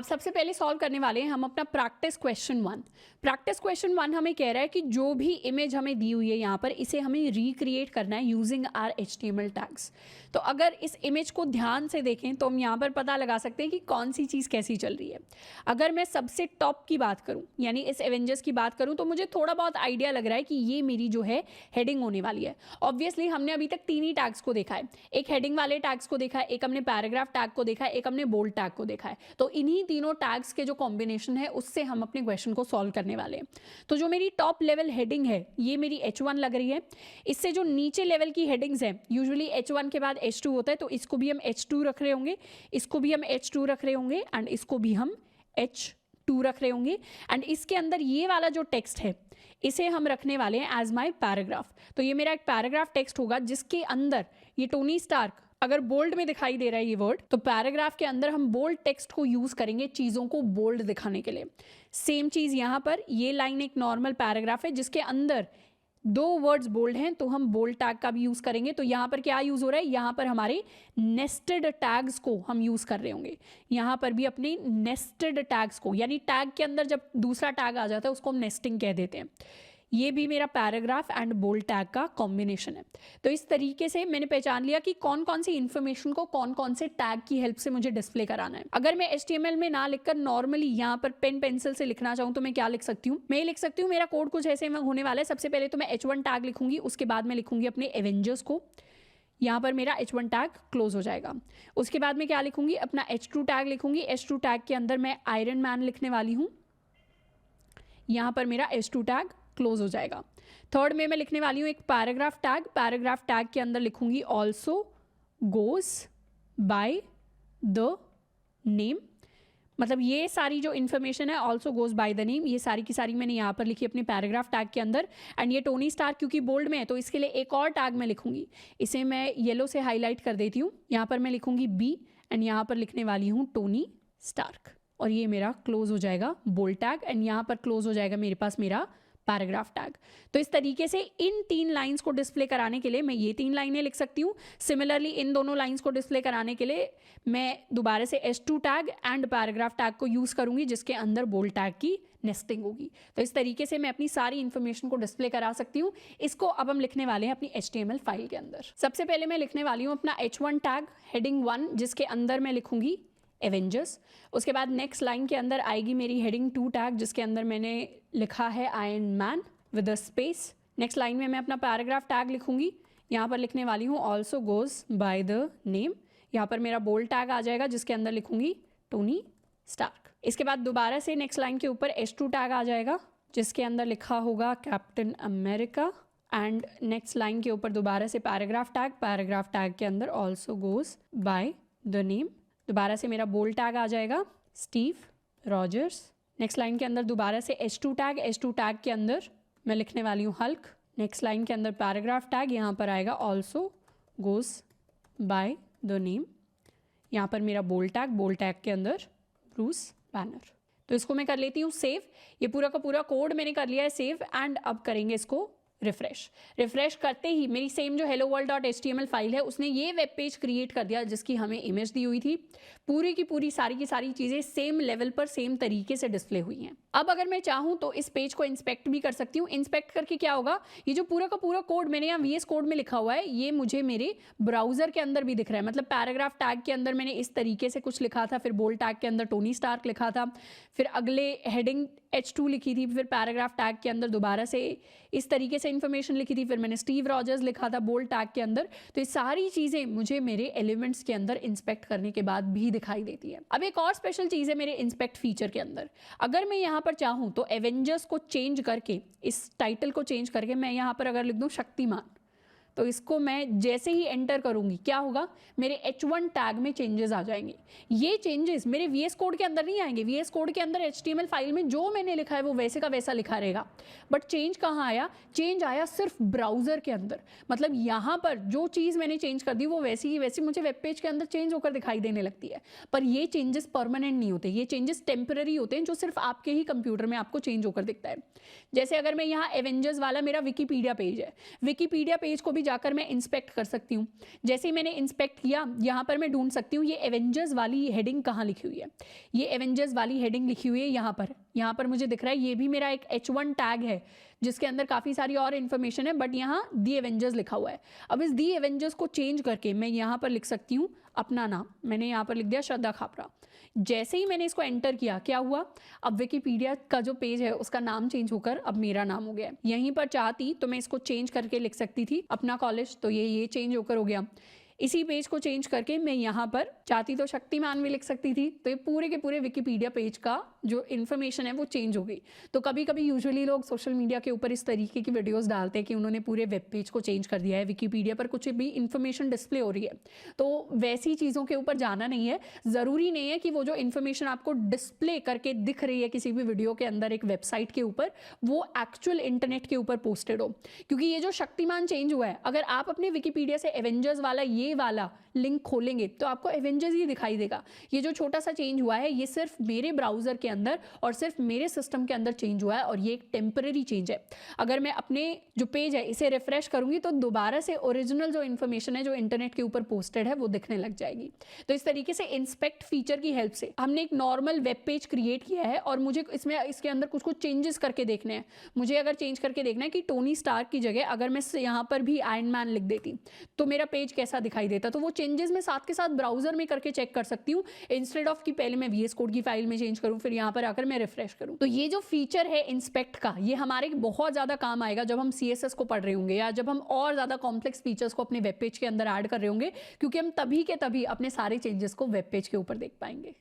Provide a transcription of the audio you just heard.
अब सबसे पहले सॉल्व करने वाले हैं हम अपना प्रैक्टिस क्वेश्चन 1। प्रैक्टिस क्वेश्चन 1 हमें कह रहा है कि जो भी इमेज हमें दी हुई है यहाँ पर, इसे हमें रिक्रिएट करना है यूजिंग आर HTML टैग्स। तो अगर इस इमेज को ध्यान से देखें तो हम यहाँ पर पता लगा सकते हैं कि कौन सी चीज़ कैसी चल रही है। अगर मैं सबसे टॉप की बात करूँ, यानी इस एवेंजर्स की बात करूँ, तो मुझे थोड़ा बहुत आइडिया लग रहा है कि ये मेरी जो है हेडिंग होने वाली है। ऑब्वियसली हमने अभी तक 3 ही टैग्स को देखा है, एक हेडिंग वाले टैग्स को देखा है, एक हमने पैराग्राफ टैग को देखा है, एक हमने बोल्ड टैग को देखा है। तो इन्हीं तीनों टैग्स के जो कॉम्बिनेशन है उससे हम अपने क्वेश्चन को सॉल्व करने वाले हैं। तो जो मेरी टॉप लेवल हेडिंग है ये मेरी H1 लग रही है। इससे जो नीचे लेवल की हेडिंग्स हैं, यूजुअली H1 के बाद H2 होता है, तो इसको भी हम H2 रख रहे होंगे, इसको भी हम H2 रख रहे होंगे एंड इसको भी हम H2 रख रहे होंगे। एंड इसके अंदर ये वाला जो टेक्स्ट है इसे हम रखने वाले हैं एज माई पैराग्राफ। तो ये मेरा एक पैराग्राफ टेक्स्ट होगा जिसके अंदर ये टोनी स्टार्क, अगर बोल्ड में दिखाई दे रहा है ये वर्ड, तो पैराग्राफ के अंदर हम बोल्ड टेक्स्ट को यूज करेंगे चीज़ों को बोल्ड दिखाने के लिए। सेम चीज़ यहाँ पर, ये लाइन एक नॉर्मल पैराग्राफ है जिसके अंदर 2 वर्ड्स बोल्ड हैं, तो हम बोल्ड टैग का भी यूज़ करेंगे। तो यहाँ पर क्या यूज़ हो रहा है, यहाँ पर हमारे नेस्टेड टैग्स को हम यूज़ कर रहे होंगे। यहाँ पर भी अपने नेस्टेड टैग्स को, यानी टैग के अंदर जब दूसरा टैग आ जाता है उसको हम नेस्टिंग कह देते हैं। ये भी मेरा पैराग्राफ एंड बोल्ड टैग का कॉम्बिनेशन है। तो इस तरीके से मैंने पहचान लिया कि कौन कौन सी इन्फॉर्मेशन को कौन कौन से टैग की हेल्प से मुझे डिस्प्ले कराना है। अगर मैं HTML में ना लिखकर नॉर्मली यहाँ पर पेन पेंसिल से लिखना चाहूँ तो मैं क्या लिख सकती हूँ, मैं लिख सकती हूँ, मेरा कोड कुछ ऐसे होने वाला है। सबसे पहले तो मैं H1 टैग लिखूंगी, उसके बाद मैं लिखूंगी अपने एवेंजर्स को, यहाँ पर मेरा H1 टैग क्लोज हो जाएगा। उसके बाद मैं क्या लिखूंगी, अपना H2 टैग लिखूंगी। H2 टैग के अंदर मैं आयरन मैन लिखने वाली हूँ, यहाँ पर मेरा H2 टैग क्लोज हो जाएगा। थर्ड में मैं लिखने वाली हूँ एक पैराग्राफ टैग। पैराग्राफ टैग के अंदर लिखूंगी also goes by the name, मतलब ये सारी जो इन्फॉर्मेशन है also goes by the name, ये सारी की सारी मैंने यहाँ पर लिखी अपने पैराग्राफ टैग के अंदर। एंड ये टोनी स्टार्क क्योंकि बोल्ड में है तो इसके लिए एक और टैग मैं लिखूंगी, इसे मैं येलो से हाईलाइट कर देती हूँ। यहाँ पर मैं लिखूंगी B एंड यहाँ पर लिखने वाली हूँ टोनी स्टार्क, और ये मेरा क्लोज हो जाएगा बोल्ड टैग एंड यहाँ पर क्लोज हो जाएगा मेरे पास मेरा पैराग्राफ टैग। तो इस तरीके से इन 3 लाइंस को डिस्प्ले कराने के लिए मैं ये 3 लाइनें लिख सकती हूँ। सिमिलरली इन दोनों लाइंस को डिस्प्ले कराने के लिए मैं दोबारा से H2 tag and paragraph tag को यूज़ करूँगी जिसके अंदर बोल्ड टैग की नेस्टिंग होगी। तो इस तरीके से मैं अपनी सारी इन्फॉर्मेशन को डिस्प्ले करा सकती हूँ। इसको अब हम लिखने वाले हैं अपनी HTML फाइल के अंदर। सबसे पहले मैं लिखने वाली हूँ अपना H1 टैग हेडिंग 1 जिसके अंदर मैं लिखूंगी एवेंजर्स। उसके बाद नेक्स्ट लाइन के अंदर आएगी मेरी हेडिंग 2 टैग जिसके अंदर मैंने लिखा है iron man with a space. Next line में मैं अपना पैराग्राफ टैग लिखूंगी, यहाँ पर लिखने वाली हूँ also goes by the name. यहाँ पर मेरा बोल्ड टैग आ जाएगा जिसके अंदर लिखूंगी टोनी स्टार्क। इसके बाद दोबारा से नेक्स्ट लाइन के ऊपर H2 टैग आ जाएगा जिसके अंदर लिखा होगा captain America. And next line के ऊपर दोबारा से पैराग्राफ टैग के अंदर also goes by the name. दोबारा से मेरा बोल्ड टैग आ जाएगा स्टीव रॉजर्स। नेक्स्ट लाइन के अंदर दोबारा से H2 टैग के अंदर मैं लिखने वाली हूँ हल्क। नेक्स्ट लाइन के अंदर पैराग्राफ टैग, यहाँ पर आएगा also goes by the name. यहाँ पर मेरा बोल्ड टैग के अंदर ब्रूस बैनर। तो इसको मैं कर लेती हूँ सेव। ये पूरा का पूरा कोड मैंने कर लिया है सेव एंड अब करेंगे इसको रिफ्रेश करते ही मेरी सेम जो helloworld.html फाइल है उसने ये वेब पेज क्रिएट कर दिया जिसकी हमें इमेज दी हुई थी। पूरी की पूरी सारी की सारी चीज़ें सेम लेवल पर सेम तरीके से डिस्प्ले हुई हैं। अब अगर मैं चाहूँ तो इस पेज को इंस्पेक्ट भी कर सकती हूँ। इंस्पेक्ट करके क्या होगा, ये जो पूरा का पूरा कोड मैंने यहाँ VS कोड में लिखा हुआ है ये मुझे मेरे ब्राउजर के अंदर भी दिख रहा है। मतलब पैराग्राफ टैग के अंदर मैंने इस तरीके से कुछ लिखा था, फिर बोल्ड टैग के अंदर टोनी स्टार्क लिखा था, फिर अगले हेडिंग H2 लिखी थी, फिर पैराग्राफ टैग के अंदर दोबारा से इस तरीके से इन्फॉर्मेशन लिखी थी, फिर मैंने स्टीव रॉजर्स लिखा था बोल्ड टैग के अंदर। तो ये सारी चीज़ें मुझे मेरे एलिमेंट्स के अंदर इंस्पेक्ट करने के बाद भी दिखाई देती है। अब एक और स्पेशल चीज़ है मेरे इंस्पेक्ट फीचर के अंदर। अगर मैं यहाँ पर चाहूँ तो एवेंजर्स को चेंज करके, इस टाइटल को चेंज करके मैं यहाँ पर अगर लिख दूँ शक्तिमान, तो इसको मैं जैसे ही एंटर करूंगी क्या होगा, मेरे H1 टैग में चेंजेस आ जाएंगे। ये चेंजेस मेरे VS कोड के अंदर नहीं आएंगे। VS कोड के अंदर HTML फाइल में जो मैंने लिखा है वो वैसे का वैसा लिखा रहेगा, बट चेंज कहाँ आया, चेंज आया सिर्फ ब्राउजर के अंदर। मतलब यहाँ पर जो चीज़ मैंने चेंज कर दी वो वैसी ही वैसी मुझे वेब पेज के अंदर चेंज होकर दिखाई देने लगती है। पर ये चेंजेस परमानेंट नहीं होते, ये चेंजेस टेम्पररी होते हैं जो सिर्फ आपके ही कंप्यूटर में आपको चेंज होकर दिखता है। जैसे अगर मैं यहाँ एवेंजर्स वाला मेरा विकीपीडिया पेज है, विकीपीडिया पेज को भी जाकर मैं इंस्पेक्ट कर सकती हूँ। जैसे ही मैंने इंस्पेक्ट किया, यहाँ पर मैं ढूंढ सकती हूँ ये एवेंजर्स वाली हेडिंग कहाँ लिखी हुई है। ये एवेंजर्स वाली हेडिंग लिखी हुई है यहाँ पर मुझे दिख रहा है। ये भी मेरा एक H1 टैग है जिसके अंदर काफ़ी सारी और इन्फॉर्मेशन है, बट यहाँ दी एवेंजर्स लिखा हुआ है। अब इस दी एवेंजर्स को चेंज करके मैं यहाँ पर लिख सकती हूँ अपना नाम। मैंने यहाँ पर लिख दिया श्रद्धा खापरा। जैसे ही मैंने इसको एंटर किया, क्या हुआ, अब विकिपीडिया का जो पेज है उसका नाम चेंज होकर अब मेरा नाम हो गया। यहीं पर चाहती तो मैं इसको चेंज करके लिख सकती थी अपना कॉलेज, तो ये चेंज होकर हो गया। इसी पेज को चेंज करके मैं यहाँ पर चाहती तो शक्तिमान भी लिख सकती थी, तो ये पूरे के पूरे विकिपीडिया पेज का जो इन्फॉर्मेशन है वो चेंज हो गई। तो कभी कभी यूजुअली लोग सोशल मीडिया के ऊपर इस तरीके की वीडियोस डालते हैं कि उन्होंने पूरे वेब पेज को चेंज कर दिया है, विकिपीडिया पर कुछ भी इन्फॉर्मेशन डिस्प्ले हो रही है। तो वैसी चीज़ों के ऊपर जाना नहीं है। ज़रूरी नहीं है कि वो जो इन्फॉर्मेशन आपको डिस्प्ले करके दिख रही है किसी भी वीडियो के अंदर एक वेबसाइट के ऊपर, वो एक्चुअल इंटरनेट के ऊपर पोस्टेड हो। क्योंकि ये जो शक्तिमान चेंज हुआ है, अगर आप अपने विकिपीडिया से एवेंजर्स वाला ये वाला लिंक खोलेंगे तो आपको एवेंजर्स ही दिखाई देगा। ये जो छोटा सा चेंज हुआ है ये सिर्फ मेरे ब्राउजर के अंदर और सिर्फ मेरे सिस्टम के अंदर चेंज हुआ है, और ये एक टेम्पररी चेंज है। अगर मैं अपने जो पेज है इसे रिफ्रेश करूंगी तो दोबारा से ओरिजिनल जो इन्फॉर्मेशन है जो इंटरनेट के ऊपर पोस्टेड है वो दिखने लग जाएगी। तो इस तरीके से इंस्पेक्ट फीचर की हेल्प से हमने एक नॉर्मल वेब पेज क्रिएट किया है, और मुझे इसके अंदर कुछ चेंजेस करके देखने हैं। मुझे अगर चेंज करके देखना है कि टोनी स्टार्क की जगह अगर मैं यहाँ पर भी आयरन मैन लिख देती तो मेरा पेज कैसा दिखाई देता, तो वो चेंजेस मैं साथ के साथ ब्राउजर में करके चेक कर सकती हूँ, इंस्टेड ऑफ कि पहले मैं VS कोड की फाइल में चेंज करूँ फिर यहाँ पर आकर मैं रिफ्रेश करूँ। तो ये जो फीचर है इंस्पेक्ट का, ये हमारे बहुत ज़्यादा काम आएगा जब हम CSS को पढ़ रहे होंगे, या जब हम और ज़्यादा कॉम्प्लेक्स फीचर्स को अपने वेब पेज के अंदर ऐड कर रहे होंगे, क्योंकि हम तभी के तभी अपने सारे चेंजेस को वेब पेज के ऊपर देख पाएंगे।